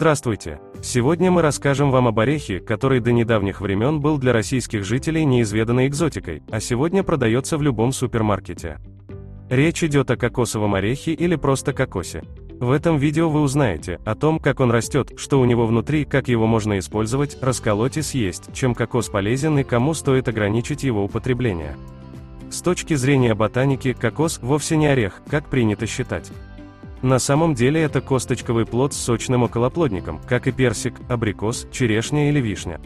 Здравствуйте! Сегодня мы расскажем вам об орехе, который до недавних времен был для российских жителей неизведанной экзотикой, а сегодня продается в любом супермаркете. Речь идет о кокосовом орехе или просто кокосе. В этом видео вы узнаете о том, как он растет, что у него внутри, как его можно использовать, расколоть и съесть, чем кокос полезен и кому стоит ограничить его употребление. С точки зрения ботаники, кокос вовсе не орех, как принято считать. На самом деле это косточковый плод с сочным околоплодником, как и персик, абрикос, черешня или вишня.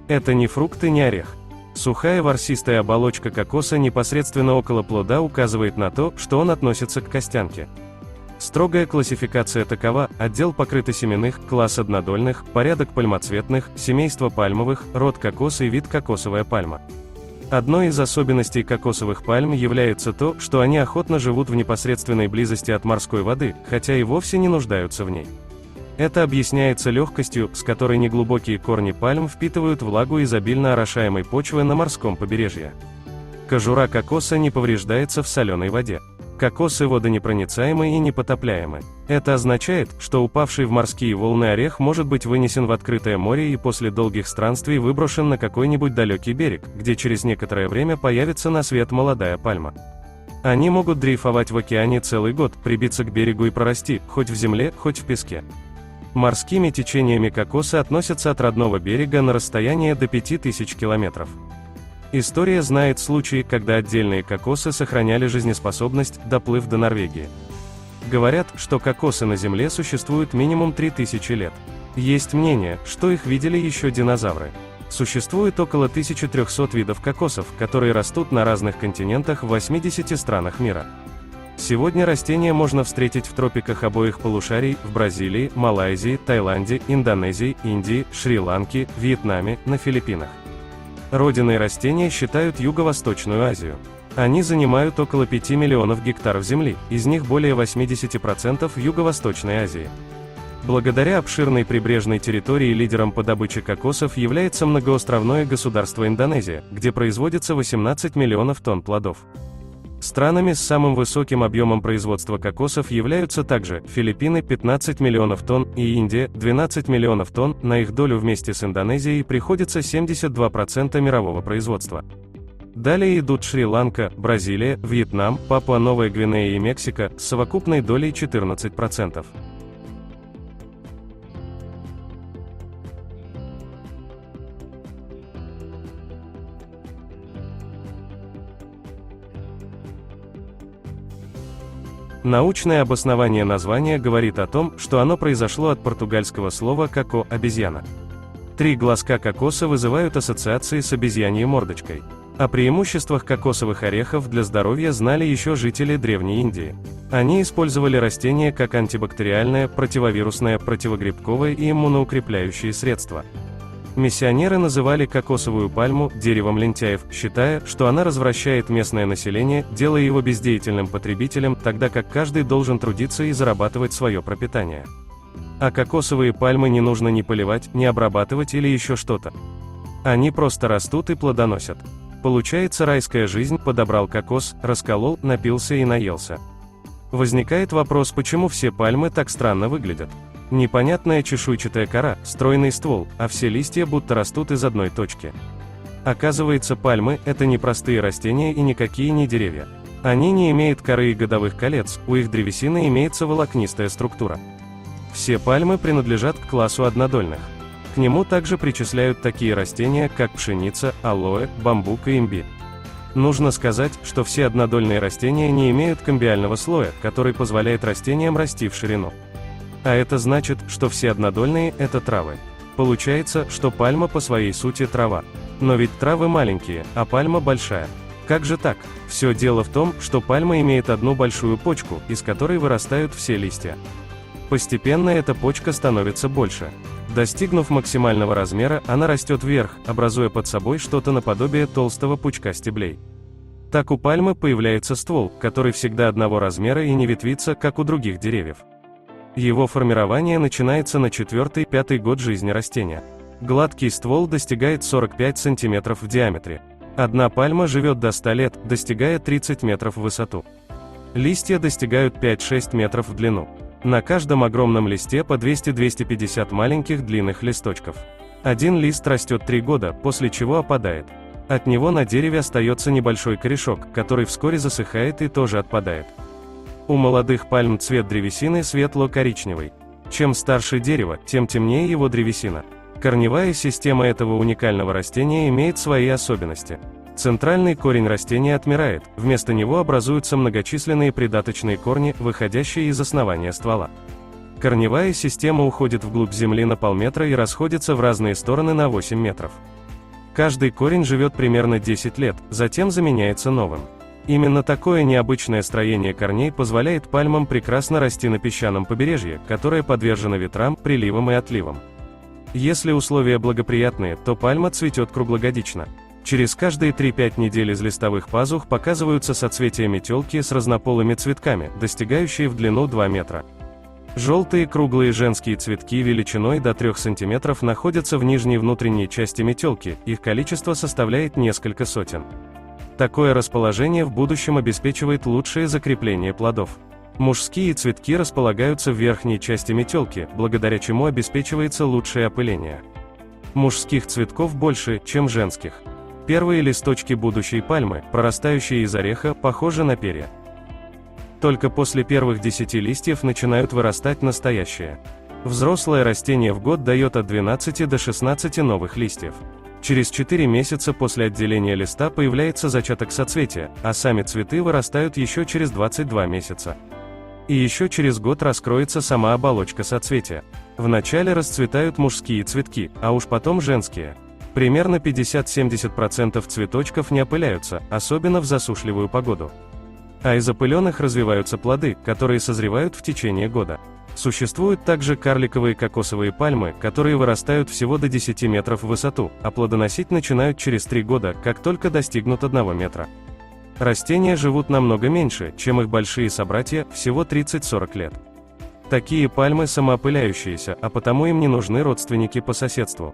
Это не фрукт и не орех. Сухая ворсистая оболочка кокоса непосредственно около плода указывает на то, что он относится к костянке. Строгая классификация такова: отдел покрытосеменных, класс однодольных, порядок пальмоцветных, семейство пальмовых, род кокос и вид кокосовая пальма. Одной из особенностей кокосовых пальм является то, что они охотно живут в непосредственной близости от морской воды, хотя и вовсе не нуждаются в ней. Это объясняется легкостью, с которой неглубокие корни пальм впитывают влагу изобильно орошаемой почвы на морском побережье. Кожура кокоса не повреждается в соленой воде. Кокосы водонепроницаемы и непотопляемы. Это означает, что упавший в морские волны орех может быть вынесен в открытое море и после долгих странствий выброшен на какой-нибудь далекий берег, где через некоторое время появится на свет молодая пальма. Они могут дрейфовать в океане целый год, прибиться к берегу и прорасти, хоть в земле, хоть в песке. Морскими течениями кокосы относятся от родного берега на расстояние до 5000 километров. История знает случаи, когда отдельные кокосы сохраняли жизнеспособность, доплыв до Норвегии. Говорят, что кокосы на Земле существуют минимум 3000 лет. Есть мнение, что их видели еще динозавры. Существует около 1300 видов кокосов, которые растут на разных континентах в 80 странах мира. Сегодня растения можно встретить в тропиках обоих полушарий, в Бразилии, Малайзии, Таиланде, Индонезии, Индии, Шри-Ланке, Вьетнаме, на Филиппинах. Родиной растения считают Юго-Восточную Азию. Они занимают около 5 миллионов гектаров земли, из них более 80% в Юго-Восточной Азии. Благодаря обширной прибрежной территории лидером по добыче кокосов является многоостровное государство Индонезия, где производится 18 миллионов тонн плодов. Странами с самым высоким объемом производства кокосов являются также Филиппины 15 миллионов тонн и Индия 12 миллионов тонн, на их долю вместе с Индонезией приходится 72% мирового производства. Далее идут Шри-Ланка, Бразилия, Вьетнам, Папуа-Новая Гвинея и Мексика с совокупной долей 14%. Научное обоснование названия говорит о том, что оно произошло от португальского слова «коко» – обезьяна. 3 глазка кокоса вызывают ассоциации с обезьяньей мордочкой. О преимуществах кокосовых орехов для здоровья знали еще жители Древней Индии. Они использовали растения как антибактериальное, противовирусное, противогрибковое и иммуноукрепляющие средства. Миссионеры называли кокосовую пальму «деревом лентяев», считая, что она развращает местное население, делая его бездеятельным потребителем, тогда как каждый должен трудиться и зарабатывать свое пропитание. А кокосовые пальмы не нужно ни поливать, ни обрабатывать или еще что-то. Они просто растут и плодоносят. Получается райская жизнь: подобрал кокос, расколол, напился и наелся. Возникает вопрос, почему все пальмы так странно выглядят. Непонятная чешуйчатая кора, стройный ствол, а все листья будто растут из одной точки. Оказывается, пальмы – это не простые растения и никакие не деревья. Они не имеют коры и годовых колец, у их древесины имеется волокнистая структура. Все пальмы принадлежат к классу однодольных. К нему также причисляют такие растения, как пшеница, алоэ, бамбук и имбирь. Нужно сказать, что все однодольные растения не имеют камбиального слоя, который позволяет растениям расти в ширину. А это значит, что все однодольные – это травы. Получается, что пальма по своей сути трава. Но ведь травы маленькие, а пальма большая. Как же так? Все дело в том, что пальма имеет одну большую почку, из которой вырастают все листья. Постепенно эта почка становится больше. Достигнув максимального размера, она растет вверх, образуя под собой что-то наподобие толстого пучка стеблей. Так у пальмы появляется ствол, который всегда одного размера и не ветвится, как у других деревьев. Его формирование начинается на 4-5 год жизни растения. Гладкий ствол достигает 45 см в диаметре. Одна пальма живет до 100 лет, достигая 30 метров в высоту. Листья достигают 5-6 метров в длину. На каждом огромном листе по 200-250 маленьких длинных листочков. Один лист растет 3 года, после чего опадает. От него на дереве остается небольшой корешок, который вскоре засыхает и тоже отпадает. У молодых пальм цвет древесины светло-коричневый. Чем старше дерево, тем темнее его древесина. Корневая система этого уникального растения имеет свои особенности. Центральный корень растения отмирает, вместо него образуются многочисленные придаточные корни, выходящие из основания ствола. Корневая система уходит вглубь земли на полметра и расходится в разные стороны на 8 метров. Каждый корень живет примерно 10 лет, затем заменяется новым. Именно такое необычное строение корней позволяет пальмам прекрасно расти на песчаном побережье, которое подвержено ветрам, приливам и отливам. Если условия благоприятные, то пальма цветет круглогодично. Через каждые 3-5 недель из листовых пазух показываются соцветия метелки с разнополыми цветками, достигающие в длину 2 метра. Желтые круглые женские цветки величиной до 3 см находятся в нижней внутренней части метелки, их количество составляет несколько сотен. Такое расположение в будущем обеспечивает лучшее закрепление плодов. Мужские цветки располагаются в верхней части метелки, благодаря чему обеспечивается лучшее опыление. Мужских цветков больше, чем женских. Первые листочки будущей пальмы, прорастающие из ореха, похожи на перья. Только после первых 10 листьев начинают вырастать настоящие. Взрослое растение в год дает от 12 до 16 новых листьев. Через 4 месяца после отделения листа появляется зачаток соцветия, а сами цветы вырастают еще через 22 месяца. И еще через год раскроется сама оболочка соцветия. Вначале расцветают мужские цветки, а уж потом женские. Примерно 50-70% цветочков не опыляются, особенно в засушливую погоду. А из опыленных развиваются плоды, которые созревают в течение года. Существуют также карликовые кокосовые пальмы, которые вырастают всего до 10 метров в высоту, а плодоносить начинают через 3 года, как только достигнут 1 метра. Растения живут намного меньше, чем их большие собратья, всего 30-40 лет. Такие пальмы самоопыляющиеся, а потому им не нужны родственники по соседству.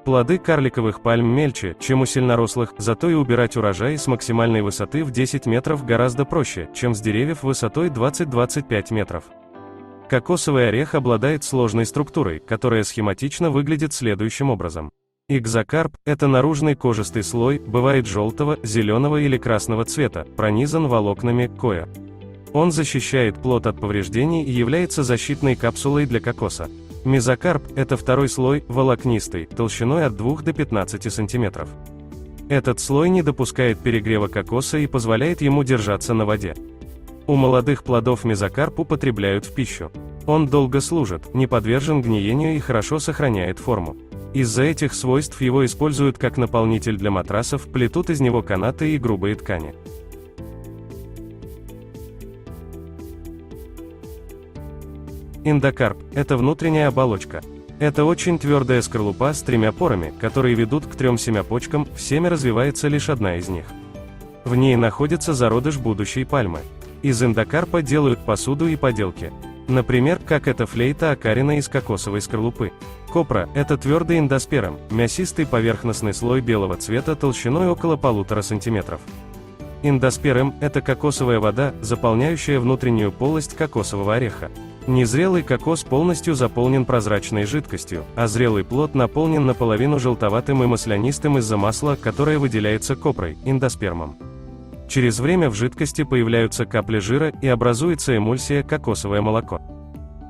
Плоды карликовых пальм мельче, чем у сильнорослых, зато и убирать урожай с максимальной высоты в 10 метров гораздо проще, чем с деревьев высотой 20-25 метров. Кокосовый орех обладает сложной структурой, которая схематично выглядит следующим образом. Экзокарп – это наружный кожистый слой, бывает желтого, зеленого или красного цвета, пронизан волокнами коя. Он защищает плод от повреждений и является защитной капсулой для кокоса. Мезокарп – это второй слой, волокнистый, толщиной от 2 до 15 см. Этот слой не допускает перегрева кокоса и позволяет ему держаться на воде. У молодых плодов мезокарп употребляют в пищу. Он долго служит, не подвержен гниению и хорошо сохраняет форму. Из-за этих свойств его используют как наполнитель для матрасов, плетут из него канаты и грубые ткани. Эндокарп – это внутренняя оболочка. Это очень твердая скорлупа с 3 порами, которые ведут к 3 семяпочкам, в семя развивается лишь одна из них. В ней находится зародыш будущей пальмы. Из эндокарпа делают посуду и поделки. Например, как эта флейта окарена из кокосовой скорлупы. Копра – это твердый эндосперм, мясистый поверхностный слой белого цвета толщиной около 1,5 см. Эндосперм – это кокосовая вода, заполняющая внутреннюю полость кокосового ореха. Незрелый кокос полностью заполнен прозрачной жидкостью, а зрелый плод наполнен наполовину желтоватым и маслянистым из-за масла, которое выделяется копрой, эндоспермом. Через время в жидкости появляются капли жира и образуется эмульсия кокосовое молоко.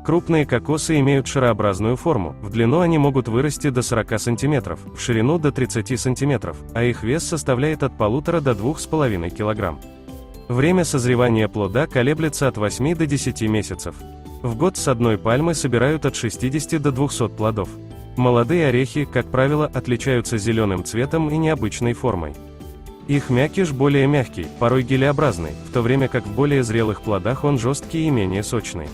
Крупные кокосы имеют шарообразную форму, в длину они могут вырасти до 40 см, в ширину до 30 см, а их вес составляет от 1,5 до 2,5 кг. Время созревания плода колеблется от 8 до 10 месяцев. В год с одной пальмы собирают от 60 до 200 плодов. Молодые орехи, как правило, отличаются зеленым цветом и необычной формой. Их мякиш более мягкий, порой гелеобразный, в то время как в более зрелых плодах он жесткий и менее сочный.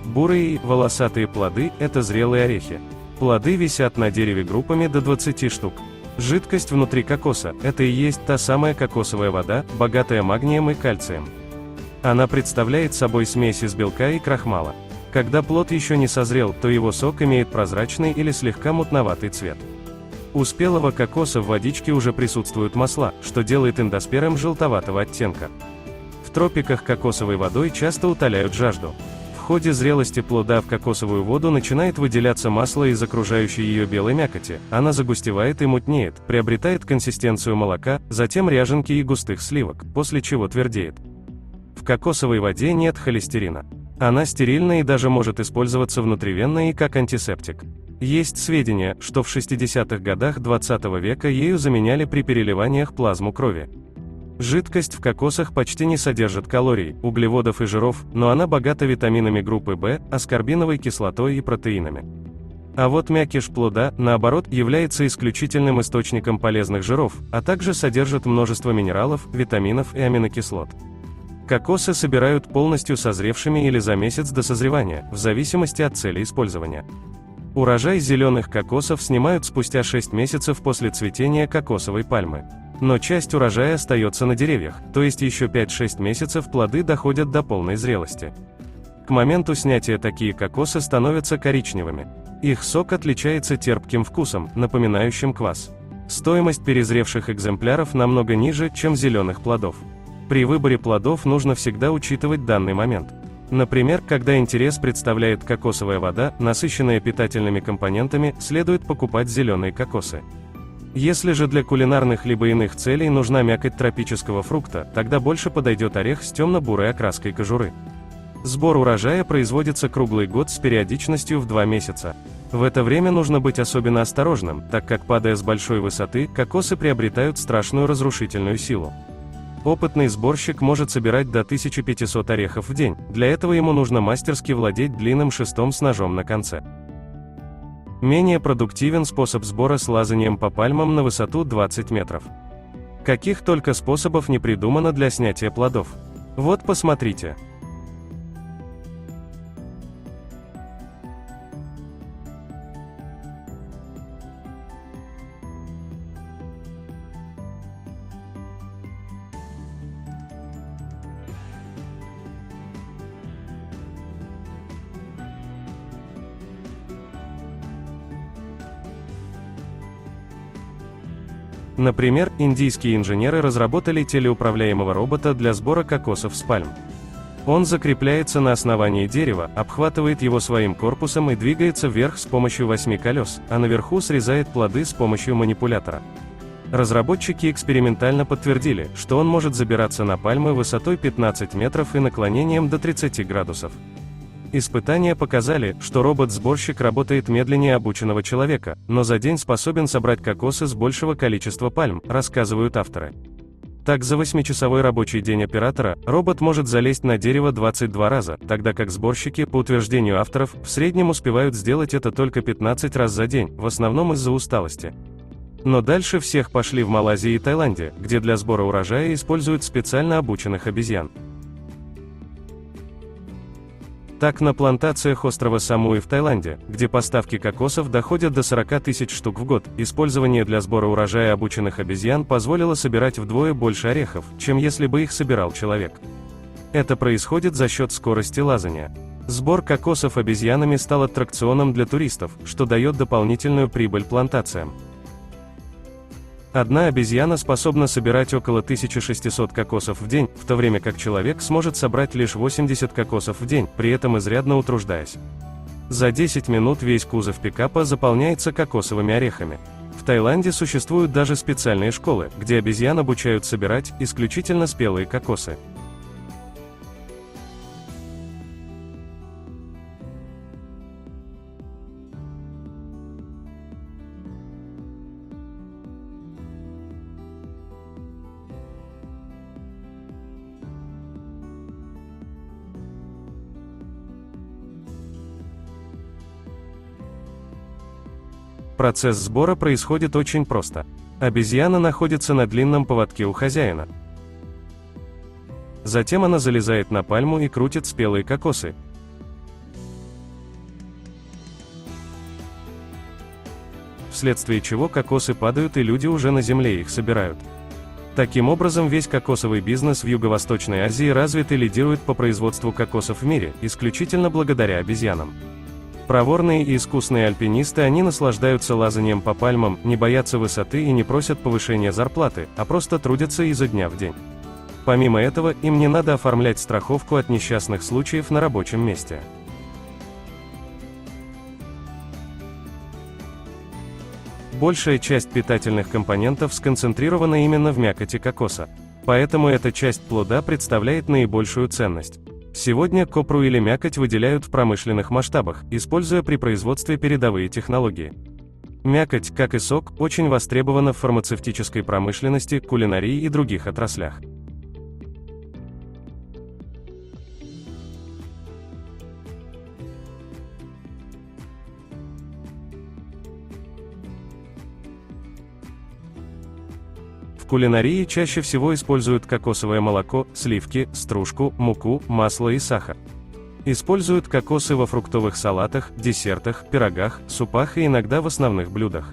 Бурые, волосатые плоды – это зрелые орехи. Плоды висят на дереве группами до 20 штук. Жидкость внутри кокоса – это и есть та самая кокосовая вода, богатая магнием и кальцием. Она представляет собой смесь из белка и крахмала. Когда плод еще не созрел, то его сок имеет прозрачный или слегка мутноватый цвет. У спелого кокоса в водичке уже присутствуют масла, что делает эндосперм желтоватого оттенка. В тропиках кокосовой водой часто утоляют жажду. В ходе зрелости плода в кокосовую воду начинает выделяться масло из окружающей ее белой мякоти, она загустевает и мутнеет, приобретает консистенцию молока, затем ряженки и густых сливок, после чего твердеет. В кокосовой воде нет холестерина. Она стерильна и даже может использоваться внутривенно и как антисептик. Есть сведения, что в 60-х годах 20 века ею заменяли при переливаниях плазму крови. Жидкость в кокосах почти не содержит калорий, углеводов и жиров, но она богата витаминами группы В, аскорбиновой кислотой и протеинами. А вот мякиш плода, наоборот, является исключительным источником полезных жиров, а также содержит множество минералов, витаминов и аминокислот. Кокосы собирают полностью созревшими или за месяц до созревания, в зависимости от цели использования. Урожай зеленых кокосов снимают спустя 6 месяцев после цветения кокосовой пальмы. Но часть урожая остается на деревьях, то есть еще 5-6 месяцев плоды доходят до полной зрелости. К моменту снятия такие кокосы становятся коричневыми. Их сок отличается терпким вкусом, напоминающим квас. Стоимость перезревших экземпляров намного ниже, чем зеленых плодов. При выборе плодов нужно всегда учитывать данный момент. Например, когда интерес представляет кокосовая вода, насыщенная питательными компонентами, следует покупать зеленые кокосы. Если же для кулинарных либо иных целей нужна мякоть тропического фрукта, тогда больше подойдет орех с темно-бурой окраской кожуры. Сбор урожая производится круглый год с периодичностью в 2 месяца. В это время нужно быть особенно осторожным, так как, падая с большой высоты, кокосы приобретают страшную разрушительную силу. Опытный сборщик может собирать до 1500 орехов в день, для этого ему нужно мастерски владеть длинным шестом с ножом на конце. Менее продуктивен способ сбора с лазанием по пальмам на высоту 20 метров. Каких только способов не придумано для снятия плодов. Вот посмотрите. Например, индийские инженеры разработали телеуправляемого робота для сбора кокосов с пальм. Он закрепляется на основании дерева, обхватывает его своим корпусом и двигается вверх с помощью 8 колес, а наверху срезает плоды с помощью манипулятора. Разработчики экспериментально подтвердили, что он может забираться на пальмы высотой 15 метров и наклонением до 30 градусов. Испытания показали, что робот-сборщик работает медленнее обученного человека, но за день способен собрать кокосы с большего количества пальм, рассказывают авторы. Так, за 8-часовой рабочий день оператора, робот может залезть на дерево 22 раза, тогда как сборщики, по утверждению авторов, в среднем успевают сделать это только 15 раз за день, в основном из-за усталости. Но дальше всех пошли в Малайзии и Таиланде, где для сбора урожая используют специально обученных обезьян. Так, на плантациях острова Самуи в Таиланде, где поставки кокосов доходят до 40 тысяч штук в год, использование для сбора урожая обученных обезьян позволило собирать вдвое больше орехов, чем если бы их собирал человек. Это происходит за счет скорости лазания. Сбор кокосов обезьянами стал аттракционом для туристов, что дает дополнительную прибыль плантациям. Одна обезьяна способна собирать около 1600 кокосов в день, в то время как человек сможет собрать лишь 80 кокосов в день, при этом изрядно утруждаясь. За 10 минут весь кузов пикапа заполняется кокосовыми орехами. В Таиланде существуют даже специальные школы, где обезьян обучают собирать исключительно спелые кокосы. Процесс сбора происходит очень просто. Обезьяна находится на длинном поводке у хозяина. Затем она залезает на пальму и крутит спелые кокосы. Вследствие чего кокосы падают и люди уже на земле их собирают. Таким образом, весь кокосовый бизнес в Юго-Восточной Азии развит и лидирует по производству кокосов в мире, исключительно благодаря обезьянам. Проворные и искусные альпинисты, они наслаждаются лазанием по пальмам, не боятся высоты и не просят повышения зарплаты, а просто трудятся изо дня в день. Помимо этого, им не надо оформлять страховку от несчастных случаев на рабочем месте. Большая часть питательных компонентов сконцентрирована именно в мякоти кокоса. Поэтому эта часть плода представляет наибольшую ценность. Сегодня копру или мякоть выделяют в промышленных масштабах, используя при производстве передовые технологии. Мякоть, как и сок, очень востребована в фармацевтической промышленности, кулинарии и других отраслях. В кулинарии чаще всего используют кокосовое молоко, сливки, стружку, муку, масло и сахар. Используют кокосы во фруктовых салатах, десертах, пирогах, супах и иногда в основных блюдах.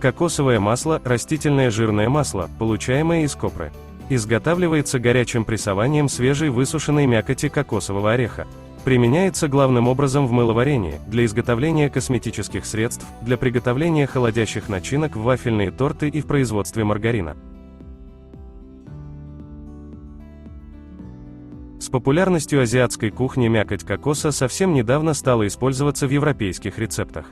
Кокосовое масло – растительное жирное масло, получаемое из копры. Изготавливается горячим прессованием свежей высушенной мякоти кокосового ореха. Применяется главным образом в мыловарении, для изготовления косметических средств, для приготовления холодящих начинок в вафельные торты и в производстве маргарина. С популярностью азиатской кухни мякоть кокоса совсем недавно стала использоваться в европейских рецептах.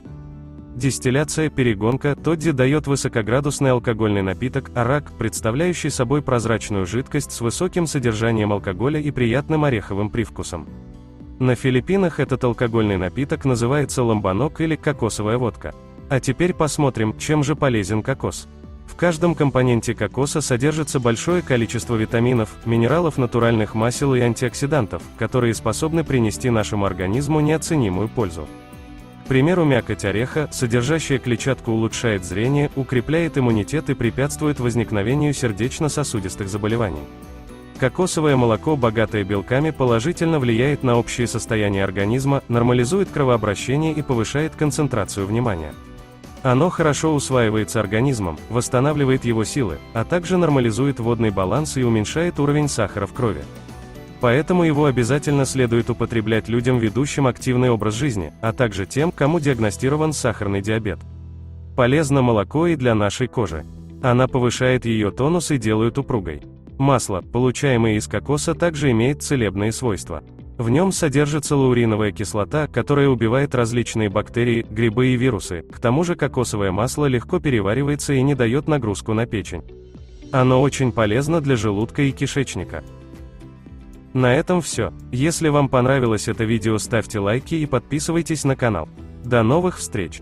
Дистилляция, перегонка, тодди дает высокоградусный алкогольный напиток, арак, представляющий собой прозрачную жидкость с высоким содержанием алкоголя и приятным ореховым привкусом. На Филиппинах этот алкогольный напиток называется ламбанок или кокосовая водка. А теперь посмотрим, чем же полезен кокос. В каждом компоненте кокоса содержится большое количество витаминов, минералов, натуральных масел и антиоксидантов, которые способны принести нашему организму неоценимую пользу. К примеру, мякоть ореха, содержащая клетчатку, улучшает зрение, укрепляет иммунитет и препятствует возникновению сердечно-сосудистых заболеваний. Кокосовое молоко, богатое белками, положительно влияет на общее состояние организма, нормализует кровообращение и повышает концентрацию внимания. Оно хорошо усваивается организмом, восстанавливает его силы, а также нормализует водный баланс и уменьшает уровень сахара в крови. Поэтому его обязательно следует употреблять людям, ведущим активный образ жизни, а также тем, кому диагностирован сахарный диабет. Полезно молоко и для нашей кожи. Она повышает ее тонус и делает упругой. Масло, получаемое из кокоса, также имеет целебные свойства. В нем содержится лауриновая кислота, которая убивает различные бактерии, грибы и вирусы. К тому же кокосовое масло легко переваривается и не дает нагрузку на печень. Оно очень полезно для желудка и кишечника. На этом все. Если вам понравилось это видео, ставьте лайки и подписывайтесь на канал. До новых встреч!